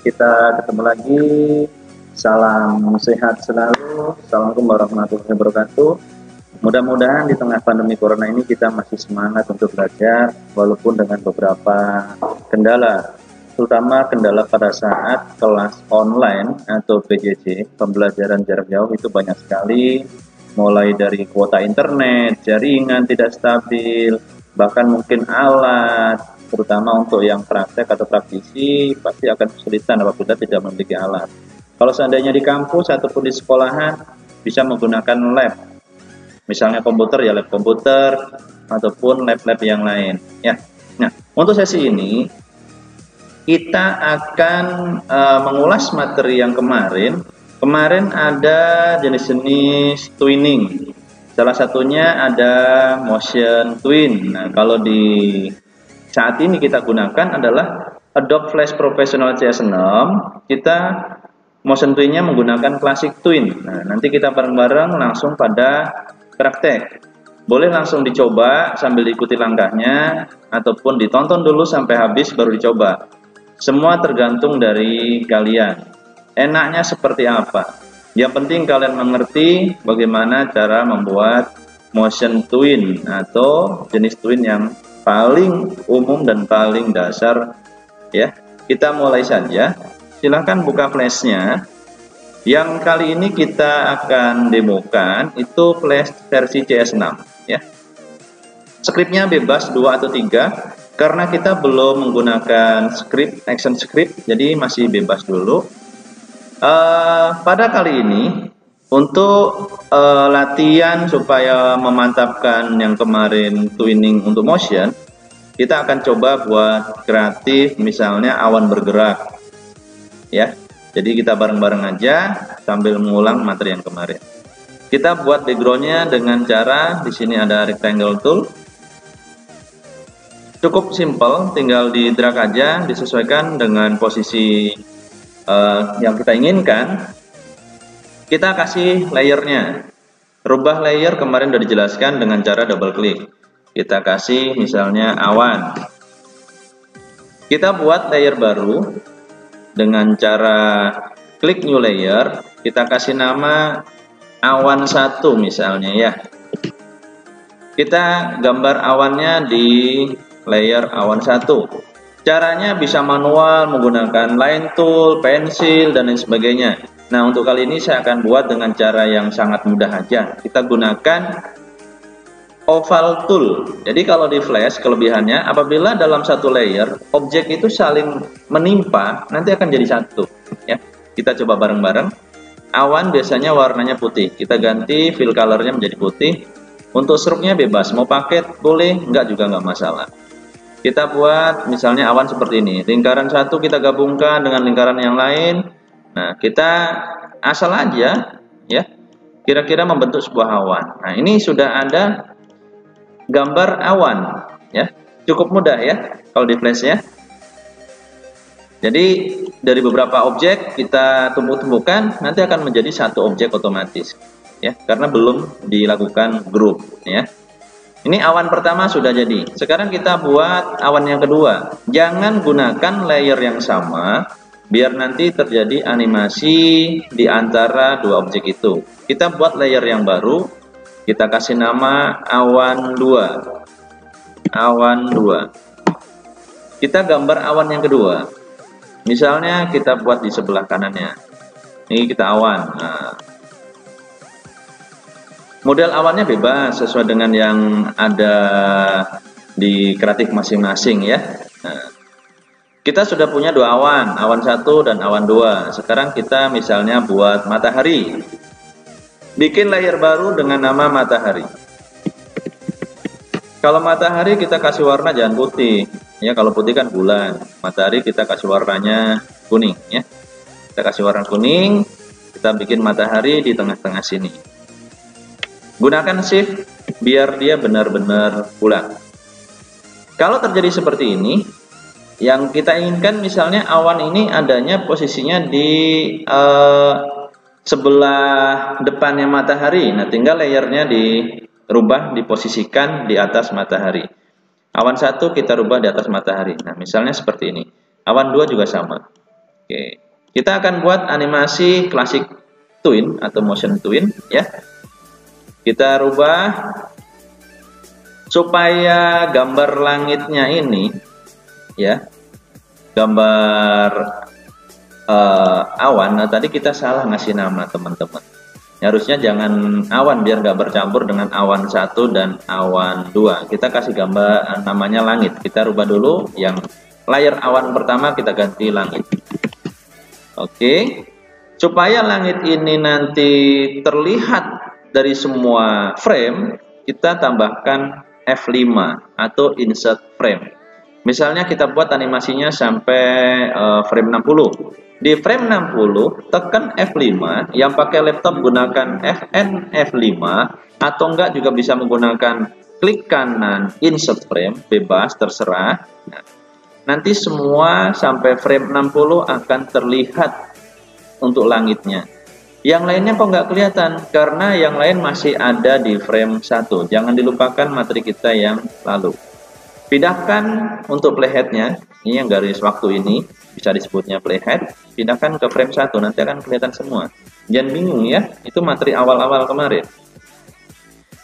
kita ketemu lagi. Salam sehat selalu. Assalamualaikum warahmatullahi wabarakatuh. Mudah-mudahan di tengah pandemi corona ini kita masih semangat untuk belajar, walaupun dengan beberapa kendala, terutama kendala pada saat kelas online atau PJJ, pembelajaran jarak jauh itu banyak sekali, mulai dari kuota internet, jaringan tidak stabil, bahkan mungkin alat, terutama untuk yang praktek atau praktisi pasti akan kesulitan apabila tidak memiliki alat. Kalau seandainya di kampus ataupun di sekolahan bisa menggunakan lab, misalnya komputer ya lab komputer ataupun lab-lab yang lain ya. Nah, untuk sesi ini kita akan mengulas materi yang kemarin. Kemarin ada jenis-jenis twinning. Salah satunya ada motion twin. Nah, kalau di saat ini kita gunakan adalah Adobe Flash Professional CS6. Kita motion twinnya menggunakan classic twin. Nah, nanti kita bareng-bareng langsung pada praktek. Boleh langsung dicoba sambil diikuti langkahnya ataupun ditonton dulu sampai habis baru dicoba. Semua tergantung dari kalian. Enaknya seperti apa? Yang penting kalian mengerti bagaimana cara membuat motion twin atau jenis twin yang paling umum dan paling dasar ya. Kita mulai saja. Silahkan buka flashnya. Yang kali ini kita akan demokan itu flash versi CS6 ya. Scriptnya bebas 2 atau 3 karena kita belum menggunakan script action script, jadi masih bebas dulu. Pada kali ini untuk latihan supaya memantapkan yang kemarin twinning untuk motion, kita akan coba buat kreatif, misalnya awan bergerak ya. Jadi kita bareng-bareng aja sambil mengulang materi yang kemarin. Kita buat backgroundnya dengan cara di sini ada rectangle tool. Cukup simple, tinggal di drag aja, disesuaikan dengan posisi yang kita inginkan. Kita kasih layernya. Rubah layer kemarin sudah dijelaskan dengan cara double klik. Kita kasih misalnya awan. Kita buat layer baru dengan cara klik new layer. Kita kasih nama awan 1 misalnya ya. Kita gambar awannya di layer awan 1. Caranya bisa manual menggunakan line tool, pensil dan lain sebagainya. Nah, untuk kali ini saya akan buat dengan cara yang sangat mudah aja. Kita gunakan oval tool. Jadi kalau di flash kelebihannya apabila dalam satu layer objek itu saling menimpa nanti akan jadi satu ya. Kita coba bareng-bareng. Awan biasanya warnanya putih. Kita ganti fill colornya menjadi putih. Untuk struknya bebas, mau paket boleh, enggak juga enggak masalah. Kita buat misalnya awan seperti ini. Lingkaran satu kita gabungkan dengan lingkaran yang lain. Nah, kita asal aja ya. Kira-kira membentuk sebuah awan. Nah, ini sudah ada gambar awan ya. Cukup mudah ya kalau di flash ya. Jadi dari beberapa objek kita tumpuk-tumpukan nanti akan menjadi satu objek otomatis ya, karena belum dilakukan grup ya. Ini awan pertama sudah jadi. Sekarang kita buat awan yang kedua. Jangan gunakan layer yang sama biar nanti terjadi animasi di antara dua objek itu. Kita buat layer yang baru. Kita kasih nama awan 2. Awan 2. Kita gambar awan yang kedua. Misalnya kita buat di sebelah kanannya. Ini kita awan. Nah, model awannya bebas sesuai dengan yang ada di kreatif masing-masing ya. Nah, kita sudah punya dua awan, awan 1 dan awan 2. Sekarang kita misalnya buat matahari. Bikin layer baru dengan nama matahari. Kalau matahari kita kasih warna jangan putih ya, kalau putih kan bulan. Matahari kita kasih warnanya kuning ya. Kita kasih warna kuning, kita bikin matahari di tengah-tengah sini. Gunakan shift biar dia benar-benar bulat. Kalau terjadi seperti ini, yang kita inginkan misalnya awan ini adanya posisinya di sebelah depannya matahari. Nah, tinggal layernya dirubah, diposisikan di atas matahari. Awan 1 kita rubah di atas matahari. Nah, misalnya seperti ini. Awan 2 juga sama. Oke, kita akan buat animasi classic twin atau motion twin ya. Kita rubah supaya gambar langitnya ini ya, gambar awan. Nah, tadi kita salah ngasih nama teman-teman. Harusnya jangan awan biar nggak bercampur dengan awan 1 dan awan 2. Kita kasih gambar namanya langit. Kita rubah dulu yang layer awan pertama kita ganti langit. Oke. Supaya langit ini nanti terlihat dari semua frame, kita tambahkan F5 atau insert frame. Misalnya kita buat animasinya sampai frame 60. Di frame 60, tekan F5, yang pakai laptop gunakan Fn F5, atau enggak juga bisa menggunakan klik kanan insert frame, bebas, terserah. Nah, nanti semua sampai frame 60 akan terlihat untuk langitnya. Yang lainnya kok nggak kelihatan, karena yang lain masih ada di frame 1. Jangan dilupakan materi kita yang lalu. Pindahkan untuk playheadnya, ini yang garis waktu ini, bisa disebutnya playhead, pindahkan ke frame 1, nanti akan kelihatan semua. Jangan bingung ya, itu materi awal-awal kemarin.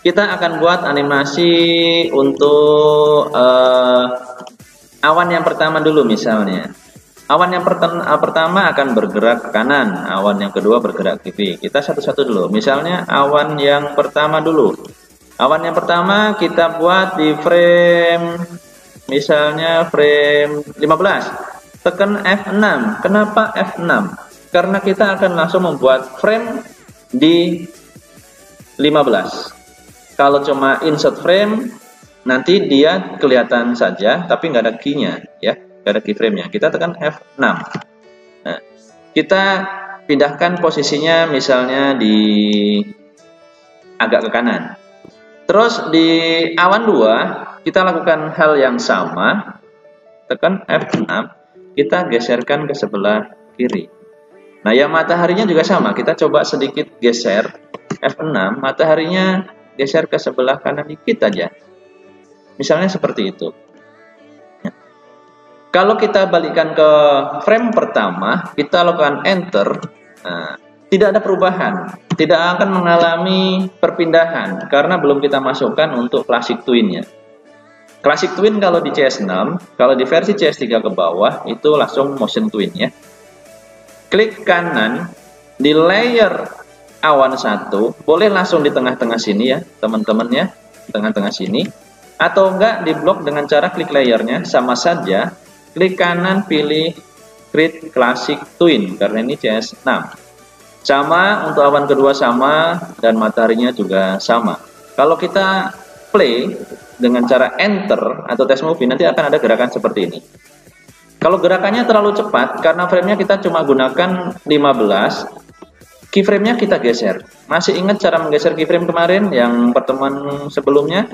Kita akan buat animasi untuk awan yang pertama dulu misalnya. Awan yang pertama akan bergerak ke kanan, awan yang kedua bergerak ke kiri. Kita satu-satu dulu, misalnya awan yang pertama dulu. Awan yang pertama kita buat di frame, misalnya frame 15. Tekan F6. Kenapa F6? Karena kita akan langsung membuat frame di 15. Kalau cuma insert frame, nanti dia kelihatan saja, tapi nggak ada key-nya, ya, nggak ada keyframe-nya. Kita tekan F6. Nah, kita pindahkan posisinya misalnya di agak ke kanan. Terus di awan 2, kita lakukan hal yang sama. Tekan F6, kita geserkan ke sebelah kiri. Nah, yang mataharinya juga sama. Kita coba sedikit geser F6, mataharinya geser ke sebelah kanan dikit aja. Misalnya seperti itu. Ya. Kalau kita balikkan ke frame pertama, kita lakukan enter. Nah, tidak ada perubahan, tidak akan mengalami perpindahan karena belum kita masukkan untuk classic twin-nya. Classic twin kalau di CS6, kalau di versi CS3 ke bawah itu langsung motion twin ya. Klik kanan di layer awan 1, boleh langsung di tengah-tengah sini ya, teman-teman ya, tengah-tengah sini, atau enggak di blok dengan cara klik layernya sama saja. Klik kanan pilih create classic twin karena ini CS6. Sama untuk awan kedua sama dan mataharinya juga sama. Kalau kita play dengan cara enter atau test movie nanti akan ada gerakan seperti ini. Kalau gerakannya terlalu cepat karena framenya kita cuma gunakan 15, keyframe-nya kita geser. Masih ingat cara menggeser keyframe kemarin yang pertemuan sebelumnya?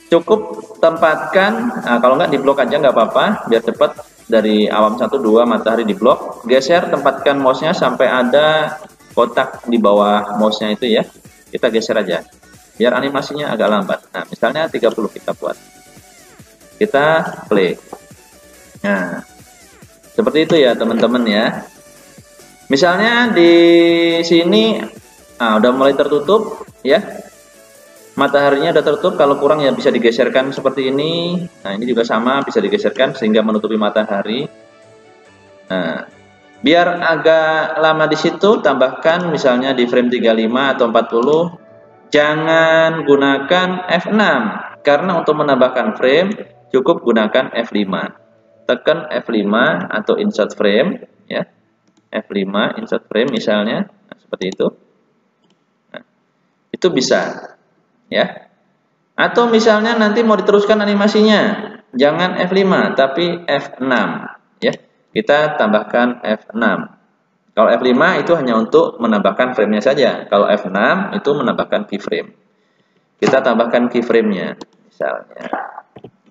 Cukup tempatkan, nah kalau nggak di blok aja nggak apa-apa, biar cepat. Dari awan 1, 2, matahari di blok, geser, tempatkan mouse-nya sampai ada kotak di bawah mouse-nya itu ya. Kita geser aja, biar animasinya agak lambat. Nah, misalnya 30 kita buat. Kita play. Nah, seperti itu ya teman-teman ya. Misalnya di sini, udah mulai tertutup ya. Mataharinya udah tertutup, kalau kurang ya bisa digeserkan seperti ini. Nah, ini juga sama, bisa digeserkan sehingga menutupi matahari. Nah, biar agak lama di situ, tambahkan misalnya di frame 35 atau 40, jangan gunakan F6. Karena untuk menambahkan frame, cukup gunakan F5. Tekan F5 atau insert frame, ya. F5, insert frame misalnya, nah, seperti itu. Nah, itu bisa. Ya, atau misalnya nanti mau diteruskan animasinya, jangan F5 tapi F6 ya, kita tambahkan F6. Kalau F5 itu hanya untuk menambahkan framenya saja, kalau F6 itu menambahkan keyframe. Kita tambahkan keyframe-nya misalnya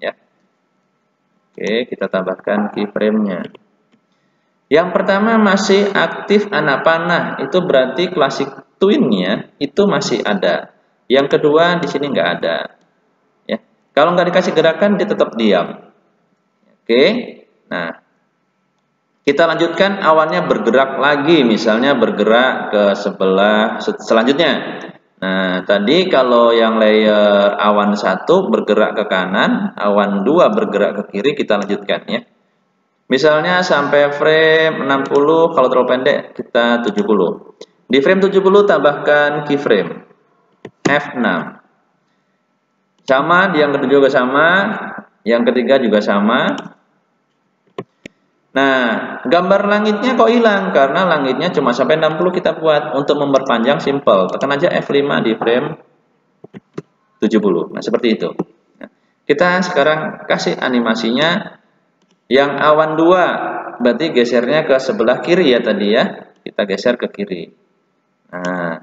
ya. Oke, kita tambahkan keyframe-nya. Yang pertama masih aktif anak panah, itu berarti classic twin-nya itu masih ada. Yang kedua di sini nggak ada, ya. Kalau nggak dikasih gerakan dia tetap diam. Oke, nah Kita lanjutkan, awannya bergerak lagi, misalnya bergerak ke sebelah selanjutnya. Nah, tadi kalau yang layer awan 1 bergerak ke kanan, awan 2 bergerak ke kiri, kita lanjutkan ya. Misalnya sampai frame 60, kalau terlalu pendek kita 70. Di frame 70 tambahkan keyframe F6. Sama, di yang kedua juga sama, yang ketiga juga sama. Nah, gambar langitnya kok hilang? Karena langitnya cuma sampai 60 kita buat. Untuk memperpanjang simple, tekan aja F5 di frame 70. Nah, seperti itu. Nah, kita sekarang kasih animasinya yang awan 2, berarti gesernya ke sebelah kiri ya tadi ya. Kita geser ke kiri. Nah,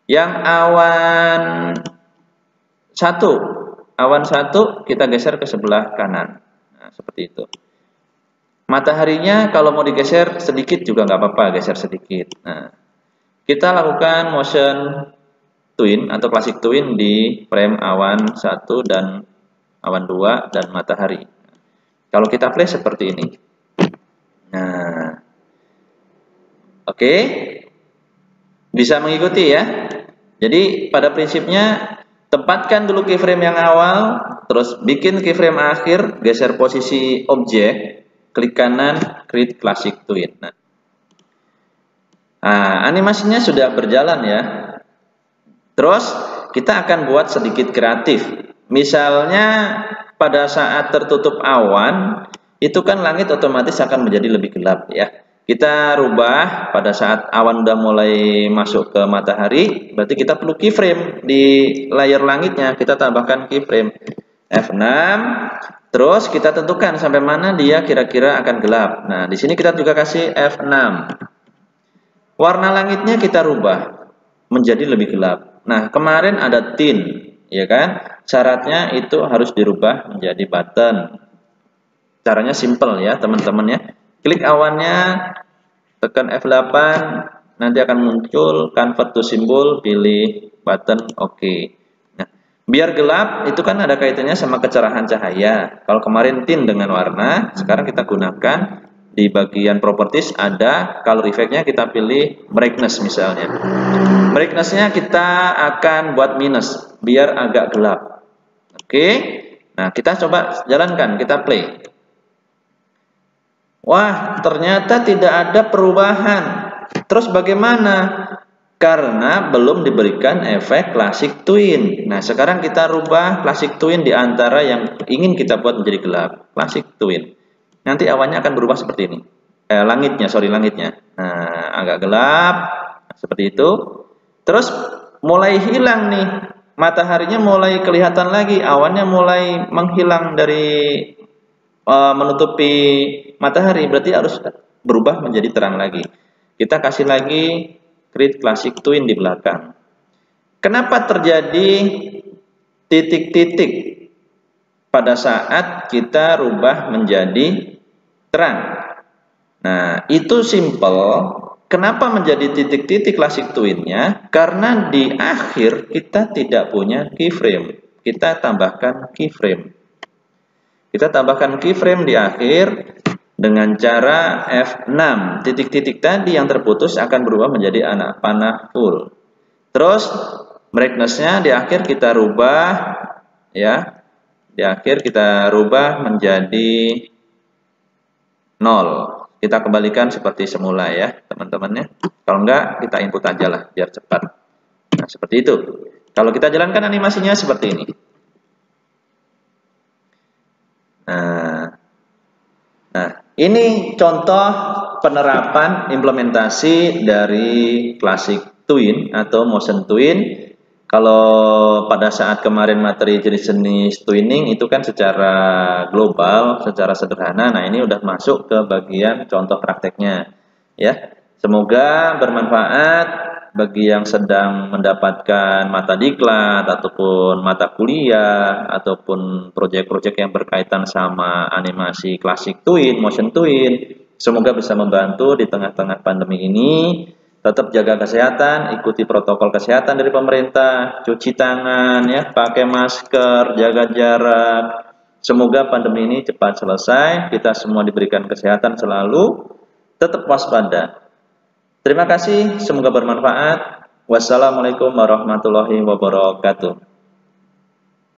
yang awan 1 kita geser ke sebelah kanan. Nah, seperti itu. Mataharinya kalau mau digeser sedikit juga nggak apa-apa, geser sedikit. Nah, kita lakukan motion twin atau classic twin di frame awan 1 dan awan 2 dan matahari. Kalau kita play seperti ini. Nah, oke. Bisa mengikuti ya. Jadi pada prinsipnya tempatkan dulu keyframe yang awal, terus bikin keyframe akhir, geser posisi objek, klik kanan, create classic twin. Nah, animasinya sudah berjalan ya. Terus kita akan buat sedikit kreatif. Misalnya pada saat tertutup awan, itu kan langit otomatis akan menjadi lebih gelap ya. Kita rubah pada saat awan udah mulai masuk ke matahari, berarti kita perlu keyframe di layer langitnya. Kita tambahkan keyframe F6. Terus kita tentukan sampai mana dia kira-kira akan gelap. Nah, di sini kita juga kasih F6. Warna langitnya kita rubah menjadi lebih gelap. Nah, kemarin ada tint, ya kan? Syaratnya itu harus dirubah menjadi button. Caranya simple ya, teman-teman ya. Klik awannya, tekan F8, nanti akan muncul convert to symbol, pilih button OK. Biar gelap, itu kan ada kaitannya sama kecerahan cahaya. Kalau kemarin tint dengan warna, sekarang kita gunakan di bagian properties ada color effect-nya, kita pilih brightness misalnya. Brightness-nya kita akan buat minus, biar agak gelap. Oke, nah kita coba jalankan, kita play. Wah, ternyata tidak ada perubahan. Terus bagaimana? Karena belum diberikan efek classic twin. Nah, sekarang kita rubah classic twin di antara yang ingin kita buat menjadi gelap. Classic twin. Nanti awannya akan berubah seperti ini. Langitnya. Nah, agak gelap. Seperti itu. Terus mulai hilang nih. Mataharinya mulai kelihatan lagi. Awannya mulai menghilang dari menutupi matahari. Berarti harus berubah menjadi terang lagi. Kita kasih lagi create classic twin di belakang. Kenapa terjadi titik-titik pada saat kita rubah menjadi terang? Nah, itu simple. Kenapa menjadi titik-titik classic twinnya? Karena di akhir kita tidak punya keyframe. Kita tambahkan keyframe. Kita tambahkan keyframe di akhir. Dengan cara F6, titik-titik tadi yang terputus akan berubah menjadi anak panah full. Terus brightness-nya di akhir kita rubah ya. Di akhir kita rubah menjadi 0. Kita kembalikan seperti semula ya, teman-teman ya. Kalau enggak, kita input aja lah biar cepat. Nah, seperti itu. Kalau kita jalankan animasinya seperti ini. Nah, ini contoh penerapan implementasi dari classic twin atau motion twin. Kalau pada saat kemarin materi jenis-jenis twinning itu kan secara global, secara sederhana. Nah, ini udah masuk ke bagian contoh prakteknya. Ya, semoga bermanfaat bagi yang sedang mendapatkan mata diklat ataupun mata kuliah ataupun proyek-proyek yang berkaitan sama animasi classic twin, motion twin. Semoga bisa membantu di tengah-tengah pandemi ini. Tetap jaga kesehatan, ikuti protokol kesehatan dari pemerintah, cuci tangan ya, pakai masker, jaga jarak. Semoga pandemi ini cepat selesai, kita semua diberikan kesehatan selalu. tetap waspada. Terima kasih, semoga bermanfaat. Wassalamualaikum warahmatullahi wabarakatuh.